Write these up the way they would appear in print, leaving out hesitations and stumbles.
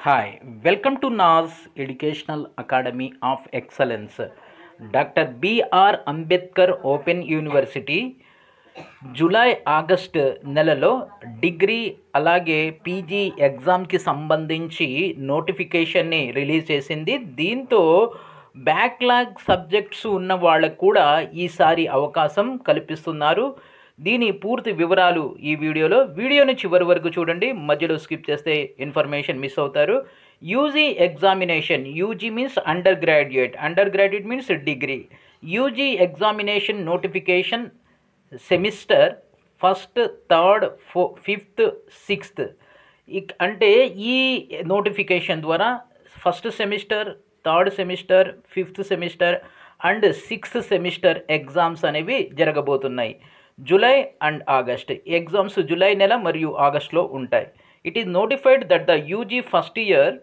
Hi, welcome to NAS Educational Academy of Excellence. Doctor B R Ambedkar open university July August నెలలో degree అలాగే PG ఎగ్జామ్కి సంబంధించి నోటిఫికేషన్ని release చేసింది. దీంతో బ్యాక్లాగ్ సబ్జెక్ట్స్ ఉన్న వాళ్ళకు కూడా ఈసారి అవకాశం కల్పిస్తున్నారు. దీని పూర్తి వివరాలు ఈ వీడియోని చివరి వరకు చూడండి. మధ్యలో స్కిప్ చేస్తే ఇన్ఫర్మేషన్ మిస్ అవుతారు. UG examination, UG means under graduate means degree. UG examination notification semester 1st, 3rd, 5th, 6th అంటే ఈ నోటిఫికేషన్ ద్వారా 1st semester, 3rd semester, 5th semester and 6th semester exams అనేవి జరగబోతున్నాయి. July and August exams July నెల మరియు ఆగస్టులో ఉంటాయి. It is notified that the UG first year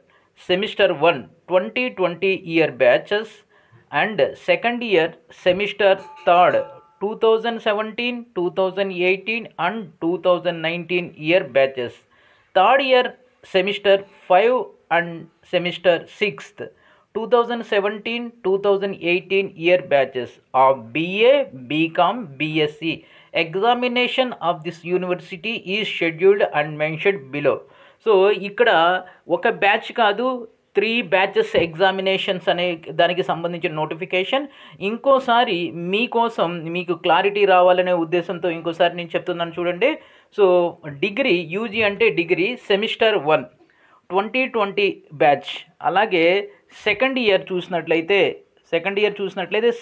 semester 1 2020 year batches and second year semester 3rd 2017, 2018 and 2019 year batches. Third year semester 5 and semester 6th 2017, 2018 year batches of BA, BCom, BSc. Examination of this university is scheduled and mentioned below. So ఇక్కడ ఒక batch కాదు, 3 batches examinations అనే దానికి సంబంధించిన notification. ఇంకోసారి మీకోసం మీకు clarity రావాలనే ఉద్దేశంతో ఇంకోసారి నేను చెప్తున్నాను చూడండి. సో డిగ్రీ యూజీ అంటే డిగ్రీ సెమిస్టర్ 1 2020 బ్యాచ్, అలాగే సెకండ్ ఇయర్ చూసినట్లయితే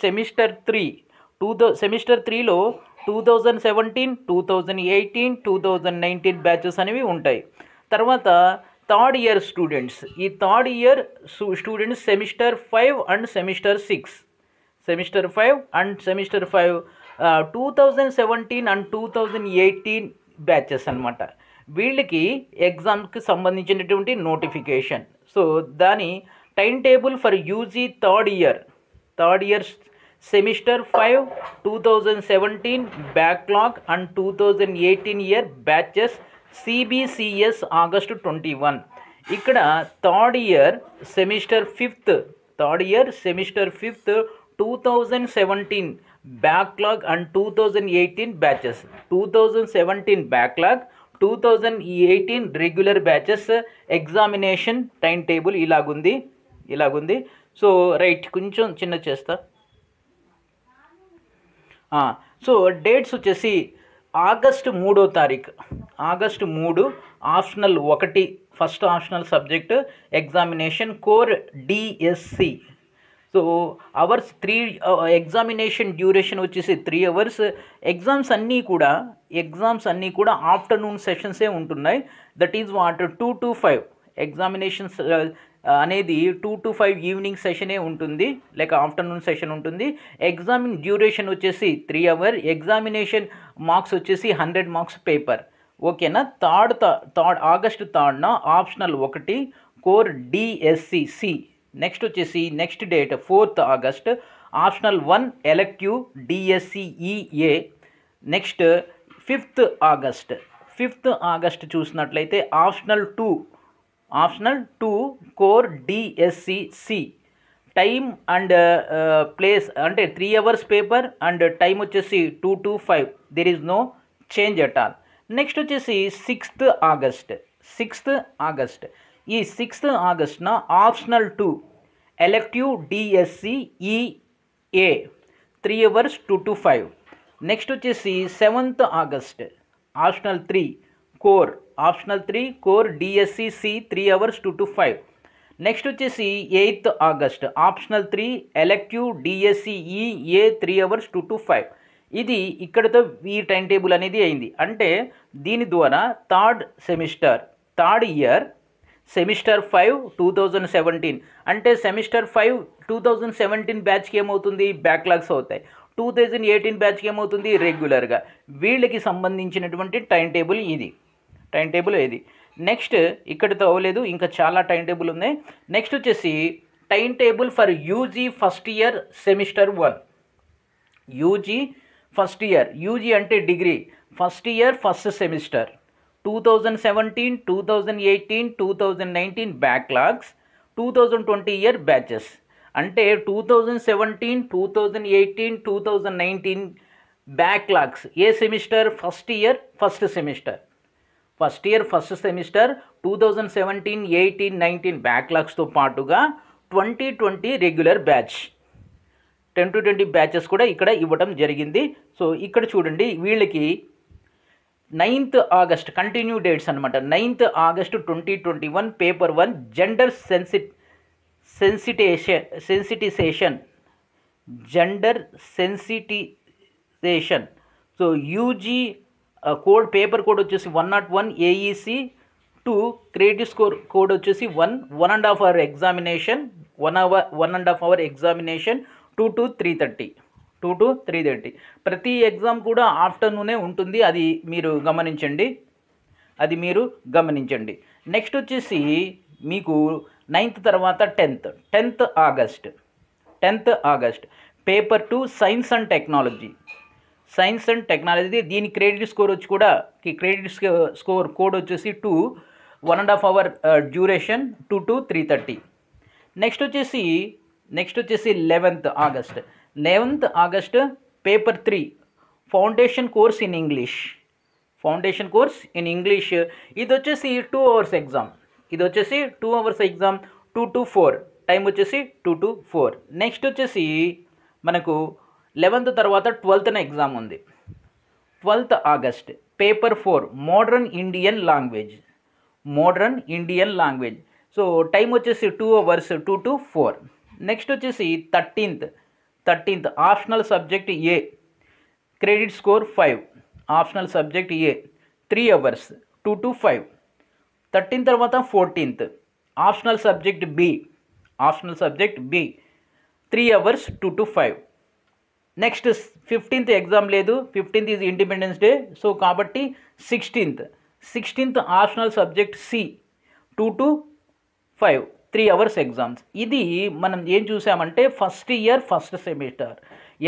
సెమిస్టర్ 3 సెమిస్టర్ 3లో 2017, 2018, 2019 బ్యాచెస్ అనేవి ఉంటాయి. తర్వాత థర్డ్ ఇయర్ స్టూడెంట్స్, ఈ third year students semester 5 and semester 6, semester 5 and semester 5 2017 and 2018 batches అనమాట. వీళ్ళకి ఎగ్జామ్కి సంబంధించినటువంటి నోటిఫికేషన్. సో దాని time table for UG third year semester 5 2017 backlog and 2018 year batches CBCS August 21. ఇక్కడ third year semester 5th 2017 backlog and 2018 batches, 2017 backlog, 2018 regular batches examination time table ఇలాగుంది. So right, కొంచెం చిన్న చేస్తా. సో డేట్స్ వచ్చేసి August 3వ తారీఖు, August 3 optional 1 first optional subject examination core DSC. So hours 3 examination duration వచ్చేసి 3 hours. Exams అన్నీ కూడా ఆఫ్టర్నూన్ సెషన్సే ఉంటున్నాయి. That is what 2 to 5 examinations అనేది 2 to 5 ఈవినింగ్ సెషనే ఉంటుంది, లేక ఆఫ్టర్నూన్ సెషన్ ఉంటుంది. ఎగ్జామింగ్ డ్యూరేషన్ వచ్చేసి 3 hours. ఎగ్జామినేషన్ మార్క్స్ వచ్చేసి 100 marks పేపర్. ఓకేనా. ఆగస్టు 3న ఆప్షనల్ 1 కోర్ డిఎస్సి. నెక్స్ట్ వచ్చేసి next date 4th August optional 1 elective DSCEA. Next 5th August చూసినట్లయితే optional 2 core DSCC. Time and place అంటే 3 hours పేపర్ అండ్ టైం వచ్చేసి 2 to 5. There is no change at all. Next వచ్చేసి 6th August. ఈ 6th ఆగస్ట్న optional 2 elective DSCEA 3 hours 2 to 5. Next వచ్చేసి 7th August optional 3 core DSCC 3 hours 2 to 5. Next వచ్చేసి 8th August optional 3 elective DSCEA 3 hours 2 to 5. ఇది ఇక్కడతో ఈ time table అనేది అయింది. అంటే దీని ద్వారా థర్డ్ ఇయర్ సెమిస్టర్ 5 2017 అంటే సెమిస్టర్ 5 2017 బ్యాచ్కి ఏమవుతుంది, బ్యాక్లాగ్స్ అవుతాయి. 2018 బ్యాచ్కి ఏమవుతుంది, రెగ్యులర్గా. వీళ్ళకి సంబంధించినటువంటి టైం టేబుల్ ఇది. నెక్స్ట్ ఇక్కడితో అవ్వలేదు, ఇంకా చాలా టైం టేబుల్ ఉన్నాయి. నెక్స్ట్ వచ్చేసి time table for UG first year semester 1. UG first year, UG అంటే degree, first year first semester 2017, 2018, 2019 backlogs, 2020 year batches. అంటే 2017, 2018, 2019 బ్యాక్లాగ్స్ ఏ semester? First year first semester. 2017, 18, 19 బ్యాక్లాగ్స్తో పాటుగా 2020 రెగ్యులర్ బ్యాచ్ 10 to 20 బ్యాచెస్ కూడా ఇక్కడ ఇవ్వడం జరిగింది. సో ఇక్కడ చూడండి, వీళ్ళకి 9th August కంటిన్యూ డేట్స్ అనమాట. 9th August 2021 paper 1 gender sensitization. So UG paper code వచ్చేసి 101, AEC 2 క్రెడిట్ స్కోర్ కోడ్ వచ్చేసి 1.5 hour examination, 1.5 hour examination, 2 to 3:30. ప్రతి ఎగ్జామ్ కూడా ఆఫ్టర్నూనే ఉంటుంది, అది మీరు గమనించండి. నెక్స్ట్ వచ్చేసి మీకు 9th తర్వాత 10th August paper 2 science and technology. దీని క్రెడిట్ స్కోర్ వచ్చి కూడా స్కోర్ కోడ్ వచ్చేసి 2, 1.5 hour డ్యూరేషన్, 2 to 3:30. నెక్స్ట్ వచ్చేసి 11th August paper 3 foundation course in English. ఇది వచ్చేసి 2 hours ఎగ్జామ్. 2 to 4, టైం వచ్చేసి 2 to 4. నెక్స్ట్ వచ్చేసి మనకు 11th తర్వాత 12th ఎగ్జామ్ ఉంది. 12th August paper 4 modern Indian language. So time వచ్చేసి 2 hours, 2 to 4. నెక్స్ట్ వచ్చేసి 13th optional subject A, credit score 5, optional subject A 3 hours, 2 to 5. 13 తర్వాత 14th optional subject B 3 hours, 2 to 5. Next 15th exam లేదు, 15th is Independence Day. So కాబట్టి 16th optional subject C 2 to 5, 3 hours exams. ఇది మనం ఏం చూసామంటే first year first semester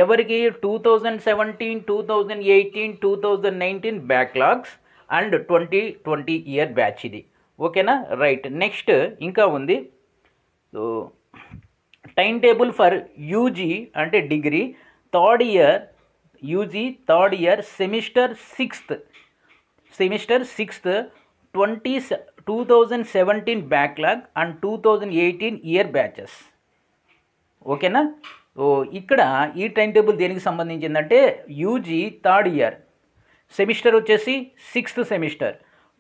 ఎవరికి 2017, 2018, 2019 backlogs and 2020 year batch ఇది. ఓకేనా, రైట్. నెక్స్ట్ ఇంకా ఉంది. So time table for UG అంటే degree third year, semester 6th 2017 backlog and 2018 year batches. ఓకేనా. సో ఇక్కడ ఈ టైం టేబుల్ దేనికి సంబంధించిందంటే యూజీ థర్డ్ ఇయర్ సెమిస్టర్ వచ్చేసి 6th semester,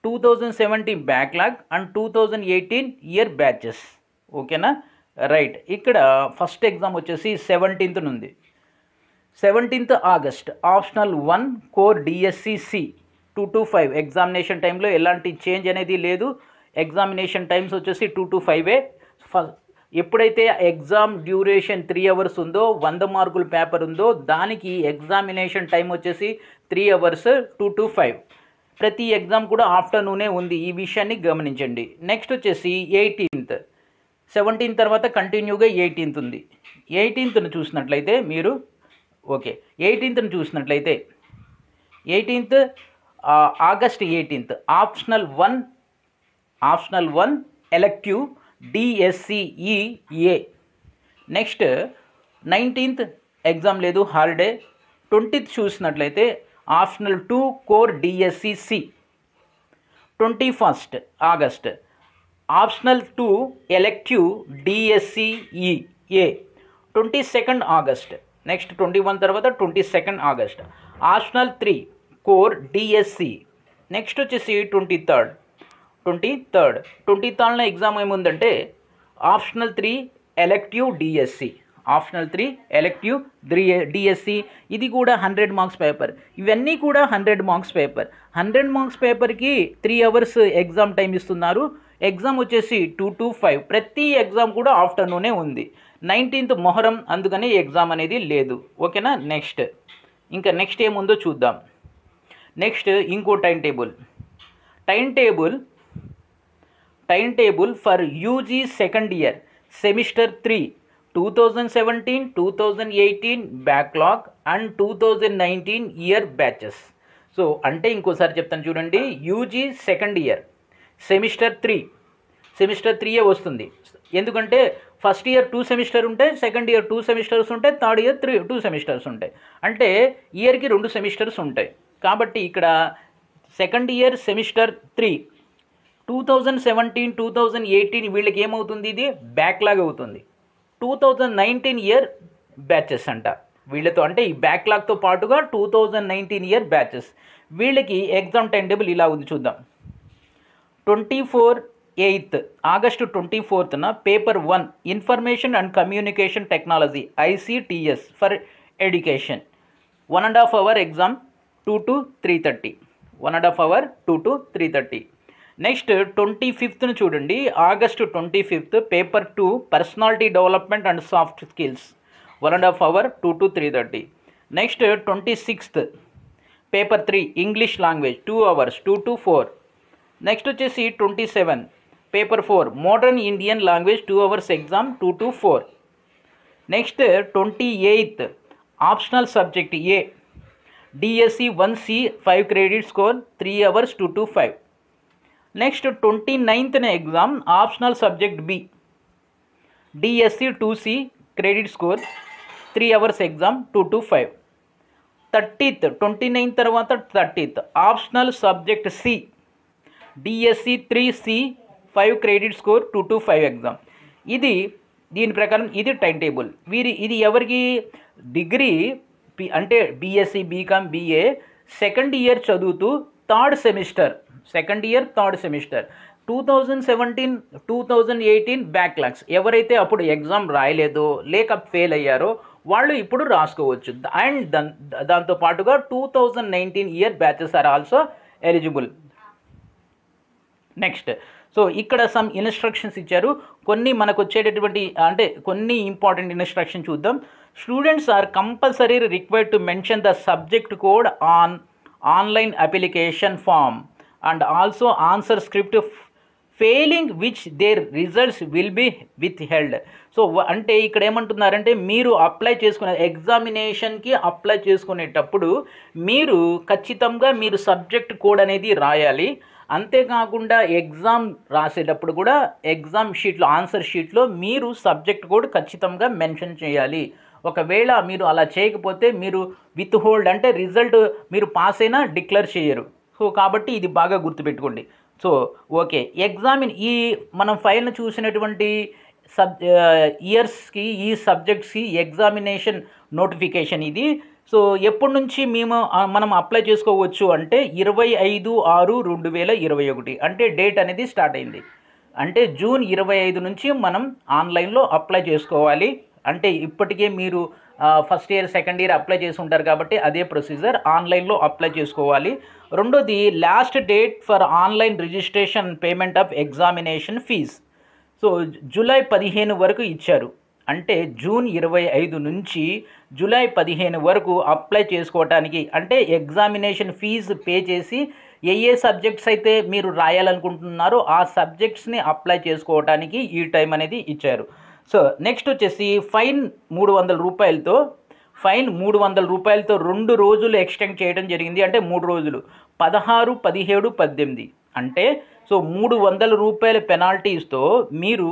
2017 backlog and 2018 year batches. ఓకేనా, రైట్. ఇక్కడ ఫస్ట్ ఎగ్జామ్ వచ్చేసి 17th నుండి 17th August optional 1 core DSC 2 to 5. Examination టైంలో ఎలాంటి చేంజ్ అనేది లేదు. ఎగ్జామినేషన్ టైమ్స్ వచ్చేసి 2 to 5. ఎప్పుడైతే ఎగ్జామ్ డ్యూరేషన్ 3 hours ఉందో, 100 మార్కుల పేపర్ ఉందో, దానికి ఎగ్జామినేషన్ టైం వచ్చేసి 3 hours, 2 to 5. ప్రతి ఎగ్జామ్ కూడా ఆఫ్టర్నూనే ఉంది, ఈ విషయాన్ని గమనించండి. నెక్స్ట్ వచ్చేసి 18th 17 తర్వాత కంటిన్యూగా 18th ఉంది. 18th చూసినట్లయితే మీరు 18th చూసినట్లయితే 18th August 18th optional 1 elective DSCE-A. Next 19th exam లేదు, హాలిడే. 20th చూసినట్లయితే optional 2 core DSC. 21st August optional 2 elective DSCE-A. 22nd August next 21 తర్వాత 22nd August optional 3 core DSC. Next వచ్చేసి 23rd exam ఏముందంటే optional 3 elective DSC. ఇది కూడా 100 marks paper. ఇవన్నీ కూడా 100 marks paper. 100 marks పేపర్కి 3 hours ఎగ్జామ్ టైం ఇస్తున్నారు. ఎగ్జామ్ వచ్చేసి 2 to 5. ప్రతి ఎగ్జామ్ కూడా ఆఫ్టర్నూనే ఉంది. 19th మొహరం, అందుకని ఎగ్జామ్ అనేది లేదు. ఓకేనా. నెక్స్ట్ ఏముందో చూద్దాం. నెక్స్ట్ ఇంకో time table for UG second year semester 3 2017, 2018 backlog and 2019 year batches. So అంటే ఇంకోసారి చెప్తాను చూడండి, యూజీ సెకండ్ ఇయర్ సెమిస్టర్ 3 వస్తుంది. ఎందుకంటే ఫస్ట్ ఇయర్ 2 సెమిస్టర్ ఉంటాయి, సెకండ్ ఇయర్ 2 సెమిస్టర్స్ ఉంటాయి, థర్డ్ ఇయర్ 2 సెమిస్టర్స్ ఉంటాయి. అంటే ఇయర్కి 2 సెమిస్టర్స్ ఉంటాయి. కాబట్టి ఇక్కడ సెకండ్ ఇయర్ సెమిస్టర్ 3 2017, 2018 వీళ్ళకి ఏమవుతుంది, ఇది బ్యాక్లాగ్ అవుతుంది. 2019 ఇయర్ బ్యాచెస్ అంట వీళ్ళతో, అంటే ఈ బ్యాక్లాగ్తో పాటుగా 2019 ఇయర్ బ్యాచెస్ వీళ్ళకి ఎగ్జామ్ టైం టేబుల్ ఇలా ఉంది చూద్దాం. 24 August paper 1 information and communication technology ICTS for education 1.5 hour exam 2 to 3:30, 1.5 hour 2 to 3:30. Next 25th చూడండి, August 25 paper 2 personality development and soft skills 1.5 hour 2 to 3:30. Next 26th paper 3 English language 2 hours 2 to 4. Next వచ్చేసి 27 paper 4 modern Indian language 2 hours exam 2 to 4. Next 28th optional subject A DSC 1C 5 credit score 3 hours 2 to 5. Next 29th exam optional subject B DSC 2C credit score 3 hours exam 2 to 5. 30th 29 తర్వాత 30th optional subject C DSC 3C 5 credit score 2 to 5 exam. దీని ప్రకారం ఇది time table. ఇది ఎవరికి, degree అంటే BSc BCom BA second year చదువుతూ third semester 2017, 2018 backlogs ఎవరైతే అప్పుడు ఎగ్జామ్ రాయలేదో లేక ఫెయిల్ అయ్యారో వాళ్ళు ఇప్పుడు రాసుకోవచ్చు. అండ్ దాంతో పాటుగా 2019 year batches are also eligible. Next so ఇక్కడ సమ్ ఇన్స్ట్రక్షన్స్ ఇచ్చారు, కొన్ని మనకు వచ్చేటటువంటి అంటే కొన్ని ఇంపార్టెంట్ ఇన్స్ట్రక్షన్ చూద్దాం. Students are compulsory required to mention the subject code on online application form and also answer script, failing which their results will be withheld. So అంటే ఇక్కడ ఏమంటున్నారంటే మీరు అప్లై చేసుకునే ఎగ్జామినేషన్కి అప్లై చేసుకునేటప్పుడు మీరు ఖచ్చితంగా మీరు సబ్జెక్ట్ కోడ్ అనేది రాయాలి. అంతేకాకుండా ఎగ్జామ్ రాసేటప్పుడు కూడా ఎగ్జామ్ షీట్లో ఆన్సర్ షీట్లో మీరు సబ్జెక్ట్ కోడ్ ఖచ్చితంగా మెన్షన్ చేయాలి. ఒకవేళ మీరు అలా చేయకపోతే మీరు విత్ హోల్డ్ అంటే రిజల్ట్ మీరు పాస్ అయినా డిక్లేర్ చేయరు. సో కాబట్టి ఇది బాగా గుర్తుపెట్టుకోండి. సో ఓకే, మనం ఫైల్ను చూసినటువంటి ఇయర్స్కి ఈ సబ్జెక్ట్స్కి ఎగ్జామినేషన్ నోటిఫికేషన్ ఇది. సో ఎప్పటి నుంచి మనం అప్లై చేసుకోవచ్చు అంటే 25/6/2021 అంటే డేట్ అనేది స్టార్ట్ అయింది. అంటే జూన్ 25 నుంచి మనం ఆన్లైన్లో అప్లై చేసుకోవాలి. అంటే ఇప్పటికే మీరు first year second year apply చేసి ఉంటారు కాబట్టి అదే ప్రొసీజర్, ఆన్లైన్లో అప్లై చేసుకోవాలి. రెండోది last date for online registration payment of examination fee. So July 15 వరకు ఇచ్చారు. అంటే జూన్ 25 నుంచి జూలై 15 వరకు అప్లై చేసుకోవటానికి, అంటే ఎగ్జామినేషన్ ఫీజు పే చేసి ఏ సబ్జెక్ట్స్ అయితే మీరు రాయాలనుకుంటున్నారో ఆ సబ్జెక్ట్స్ని అప్లై చేసుకోవటానికి ఈ టైం అనేది ఇచ్చారు. సో నెక్స్ట్ వచ్చేసి ఫైన్ 300 రూపాయలతో 2 రోజులు ఎక్స్టెండ్ చేయడం జరిగింది. అంటే 3 రోజులు 16, 17, 18 అంటే సో 300 రూపాయల పెనాల్టీస్తో మీరు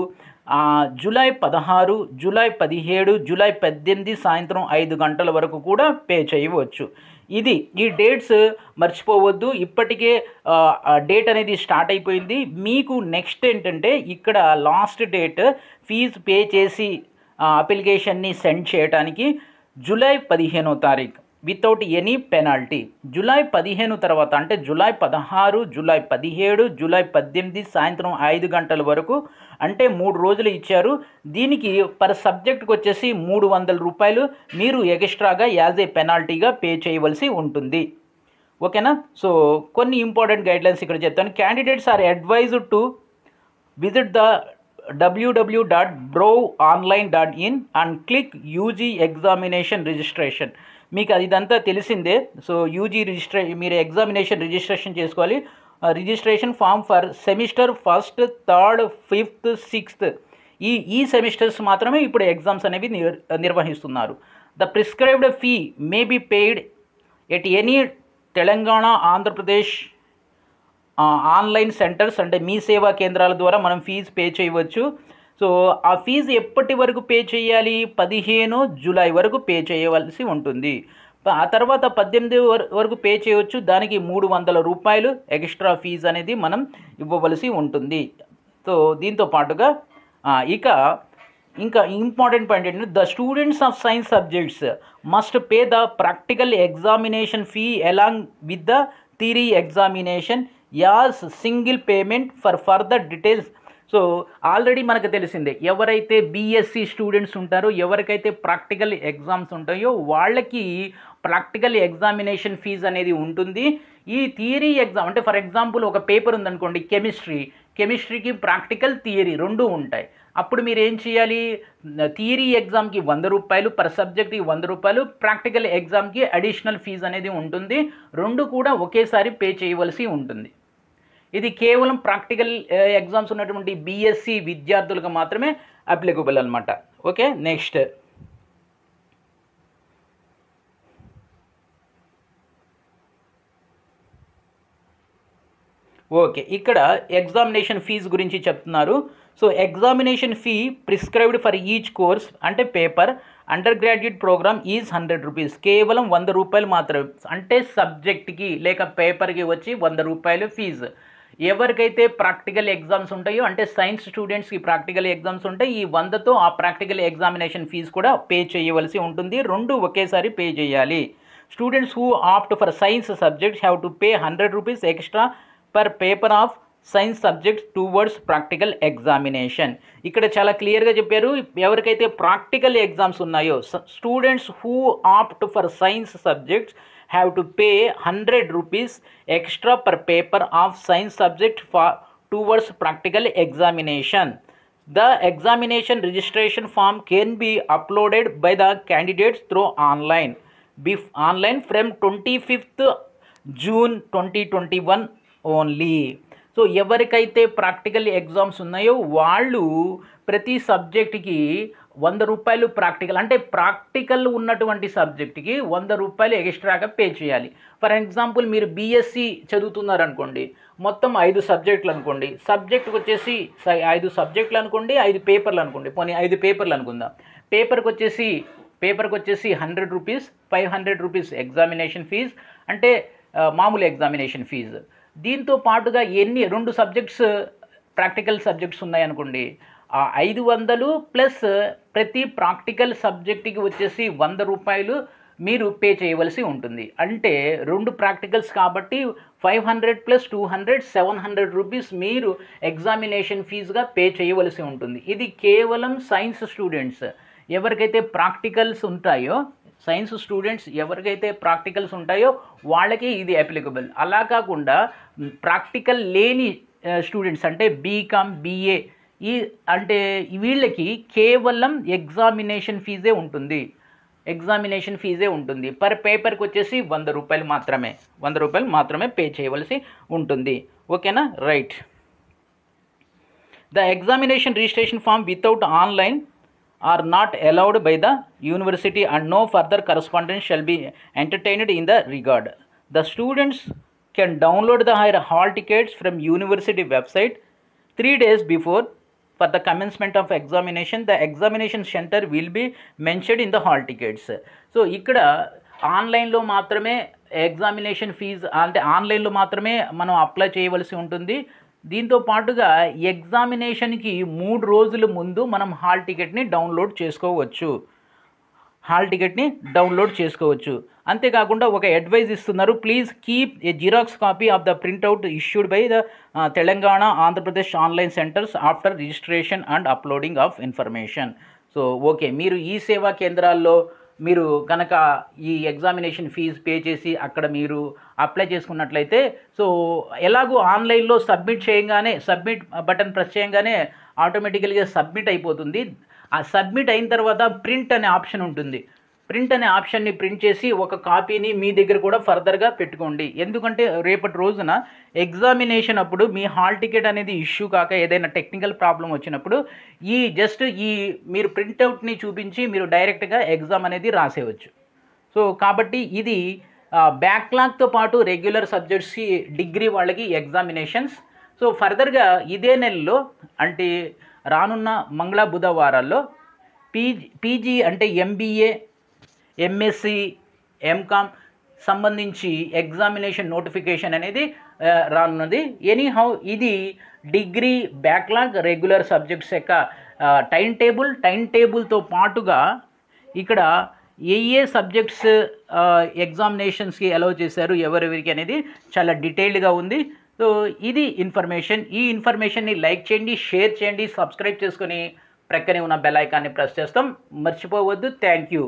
జూలై 16, జూలై 17, జూలై 18 సాయంత్రం 5 గంటల వరకు కూడా పే చేయవచ్చు. ఈ డేట్స్ మర్చిపోవద్దు. ఇప్పటికే డేట్ అనేది స్టార్ట్ అయిపోయింది. మీకు నెక్స్ట్ ఏంటంటే ఇక్కడ లాస్ట్ డేట్ ఫీజు పే చేసి అప్లికేషన్ని సెండ్ చేయడానికి జూలై 15వ తారీఖు వితౌట్ ఎనీ పెనాల్టీ. జూలై 15 తర్వాత అంటే జూలై 16, జూలై 17, జూలై 18 సాయంత్రం 5 గంటల వరకు అంటే 3 రోజులు ఇచ్చారు. దీనికి పర్ సబ్జెక్ట్కి వచ్చేసి 300 రూపాయలు మీరు ఎక్స్ట్రాగా యాజ్ ఏ పెనాల్టీగా పే చేయవలసి ఉంటుంది. ఓకేనా. సో కొన్ని ఇంపార్టెంట్ గైడ్లైన్స్ ఇక్కడ చెప్తాను. Candidates are advised to visit the www.brownline.in and click UG examination registration. మీకు ఇదంతా తెలిసిందే. సో యూజీ మీరు ఎగ్జామినేషన్ రిజిస్ట్రేషన్ చేసుకోవాలి. Registration form for semester 1st, 3rd, 5th, 6th ఈ సెమిస్టర్స్ మాత్రమే ఇప్పుడు ఎగ్జామ్స్ అనేవి నిర్వహిస్తున్నారు. The prescribed fee may be paid at any Telangana Andhra Pradesh online centres అంటే మీ సేవా కేంద్రాల ద్వారా మనం ఫీజు పే చేయవచ్చు. సో ఆ ఫీజు ఎప్పటి వరకు పే చేయాలి? 15 జూలై వరకు పే చేయవలసి ఉంటుంది. ఆ తర్వాత 18 వరకు పే చేయవచ్చు. దానికి ₹300 ఎక్స్ట్రా ఫీజు అనేది మనం ఇవ్వవలసి ఉంటుంది. సో దీంతో పాటుగా ఇంకా ఇంపార్టెంట్ పాయింట్ ఏంటంటే the students of science subjects must pay the practical examination fee along with the theory examination as single payment for further details. So already మనకు తెలిసిందే, ఎవరైతే బీఎస్సీ స్టూడెంట్స్ ఉంటారో, ఎవరికైతే ప్రాక్టికల్ ఎగ్జామ్స్ ఉంటాయో వాళ్ళకి ప్రాక్టికల్ ఎగ్జామినేషన్ ఫీజు అనేది ఉంటుంది. ఈ థియరీ ఎగ్జామ్ అంటే ఫర్ ఎగ్జాంపుల్ ఒక పేపర్ ఉందనుకోండి, కెమిస్ట్రీకి ప్రాక్టికల్ థియరీ రెండు ఉంటాయి. అప్పుడు మీరు ఏం చేయాలి? థియరీ ఎగ్జామ్కి ₹100 పర్ సబ్జెక్ట్కి ₹100, ప్రాక్టికల్ ఎగ్జామ్కి అడిషనల్ ఫీజు అనేది ఉంటుంది. రెండు కూడా ఒకేసారి పే చేయవలసి ఉంటుంది. ఇది కేవలం ప్రాక్టికల్ ఎగ్జామ్స్ ఉన్నటువంటి బీఎస్సీ విద్యార్థులకు మాత్రమే అప్లికబుల్ అనమాట. ఓకే, నెక్స్ట్ ఓకే, ఇక్కడ ఎగ్జామినేషన్ ఫీజు గురించి చెప్తున్నారు. So examination fee prescribed for each course అంటే paper undergraduate programme is ₹100, కేవలం ₹100 మాత్రమే. అంటే సబ్జెక్ట్కి లేక పేపర్కి వచ్చి ₹100 ఫీజు. ఎవరికైతే ప్రాక్టికల్ ఎగ్జామ్స్ ఉంటాయో అంటే సైన్స్ స్టూడెంట్స్కి ప్రాక్టికల్ ఎగ్జామ్స్ ఉంటాయి, ఈ 100తో ఆ ప్రాక్టికల్ ఎగ్జామినేషన్ ఫీజు కూడా పే చేయవలసి ఉంటుంది. రెండు ఒకేసారి పే చేయాలి. Students who opt for science subjects have to pay ₹100 extra per paper of science subjects towards practical examination. ఇక్కడ చాలా క్లియర్గా చెప్పారు, ఎవరికైతే ప్రాక్టికల్ ఎగ్జామ్స్ ఉన్నాయో students who opt for science subjects have to pay ₹100 extra per paper of science subject for towards practical examination. The examination registration form can be uploaded by the candidates through online from 25th June 2021 only. So ఎవరికైతే practical exams ఉన్నాయో వాళ్ళు ప్రతి సబ్జెక్ట్కి ₹100 practical అంటే practical ఉన్నటువంటి సబ్జెక్ట్కి ₹100 ఎక్స్ట్రాగా pay చేయాలి. ఫర్ ఎగ్జాంపుల్ మీరు బీఎస్సీ చదువుతున్నారనుకోండి, మొత్తం 5 సబ్జెక్టులు అనుకోండి, సబ్జెక్ట్కి వచ్చేసి 5 సబ్జెక్టులు అనుకోండి, 5 పేపర్లు అనుకోండి, పోనీ 5 పేపర్లు అనుకుందాం. పేపర్కి వచ్చేసి ₹100, ₹500 ఎగ్జామినేషన్ ఫీజు అంటే మామూలు ఎగ్జామినేషన్ ఫీజు. దీంతో పాటుగా 2 సబ్జెక్ట్స్ ప్రాక్టికల్ సబ్జెక్ట్స్ ఉన్నాయనుకోండి, ఆ 500 ప్లస్ ప్రతి ప్రాక్టికల్ సబ్జెక్ట్కి వచ్చేసి ₹100 మీరు పే చేయవలసి ఉంటుంది. అంటే 2 ప్రాక్టికల్స్ కాబట్టి 500 + 200 ₹700 మీరు ఎగ్జామినేషన్ ఫీజుగా పే చేయవలసి ఉంటుంది. ఇది కేవలం సైన్స్ స్టూడెంట్స్ ఎవరికైతే ప్రాక్టికల్స్ ఉంటాయో వాళ్ళకి ఇది అప్లికబుల్. అలా కాకుండా ప్రాక్టికల్ లేని స్టూడెంట్స్ అంటే బీకామ్, బీఏ అంటే వీళ్ళకి కేవలం ఎగ్జామినేషన్ ఫీజే ఉంటుంది. పర్ పేపర్కి వచ్చేసి ₹100 మాత్రమే పే చేయవలసి ఉంటుంది. ఓకేనా, right. The examination registration form without online are not allowed by the university and no further correspondence shall be entertained in the regard. The students can download the hall tickets from university website 3 days before for the commencement of examination. The examination center will be mentioned in the hall tickets. So ikkada ఆన్లైన్లో మాత్రమే examination fee అంటే ఆన్లైన్లో మాత్రమే మనం apply చేయవలసి ఉంటుంది. దీంతో పాటుగా ఎగ్జామినేషన్కి 3 రోజుల ముందు మనం హాల్ టికెట్ని డౌన్లోడ్ చేసుకోవచ్చు. అంతేకాకుండా ఒక అడ్వైజ్ ఇస్తున్నారు, please keep a xerox copy of the printout issued by the Telangana Andhra Pradesh online centres after registration and uploading of information. So okay, మీరు ఈ సేవా కేంద్రాల్లో మీరు కనుక ఈ ఎగ్జామినేషన్ ఫీజు పే చేసి అక్కడ మీరు అప్లై చేసుకున్నట్లయితే, సో ఎలాగో ఆన్లైన్లో సబ్మిట్ బటన్ ప్రెస్ చేయగానే ఆటోమేటికల్గా సబ్మిట్ అయిపోతుంది. ఆ సబ్మిట్ అయిన తర్వాత ప్రింట్ అనే ఆప్షన్ ఉంటుంది. ప్రింట్ అనే ఆప్షన్ని ప్రింట్ చేసి ఒక కాపీని మీ దగ్గర కూడా ఫర్దర్గా పెట్టుకోండి. ఎందుకంటే రేపటి రోజున ఎగ్జామినేషన్ అప్పుడు మీ హాల్ టికెట్ అనేది ఇష్యూ కాక ఏదైనా టెక్నికల్ ప్రాబ్లం వచ్చినప్పుడు ఈ మీరు ప్రింట్అవుట్ని చూపించి మీరు డైరెక్ట్గా ఎగ్జామ్ అనేది రాసేయవచ్చు. సో కాబట్టి ఇది బ్యాక్లాగ్తో పాటు రెగ్యులర్ సబ్జెక్ట్స్కి డిగ్రీ వాళ్ళకి ఎగ్జామినేషన్స్. సో ఫర్దర్గా ఇదే నెలలో అంటే రానున్న మంగళ బుధవారాల్లో పీజీ అంటే ఎంబీఏ, ఎంఎస్సి, ఎంకామ్ సంబంధించి ఎగ్జామినేషన్ నోటిఫికేషన్ అనేది రానున్నది. ఎనీహౌ ఇది డిగ్రీ బ్యాక్లాగ్ రెగ్యులర్ సబ్జెక్ట్స్ యొక్క టైం టేబుల్తో పాటుగా ఇక్కడ ఏ సబ్జెక్ట్స్ ఎగ్జామినేషన్స్కి అలౌ చేశారు ఎవరెవరికి అనేది చాలా డీటెయిల్డ్గా ఉంది. సో ఇది ఇన్ఫర్మేషన్. ఈ ఇన్ఫర్మేషన్ని లైక్ చేయండి, షేర్ చేయండి, సబ్స్క్రైబ్ చేసుకొని ప్రక్కనే ఉన్న బెల్ ఐకాన్ని ప్రెస్ చేస్తాం. మర్చిపోవద్దు. Thank you.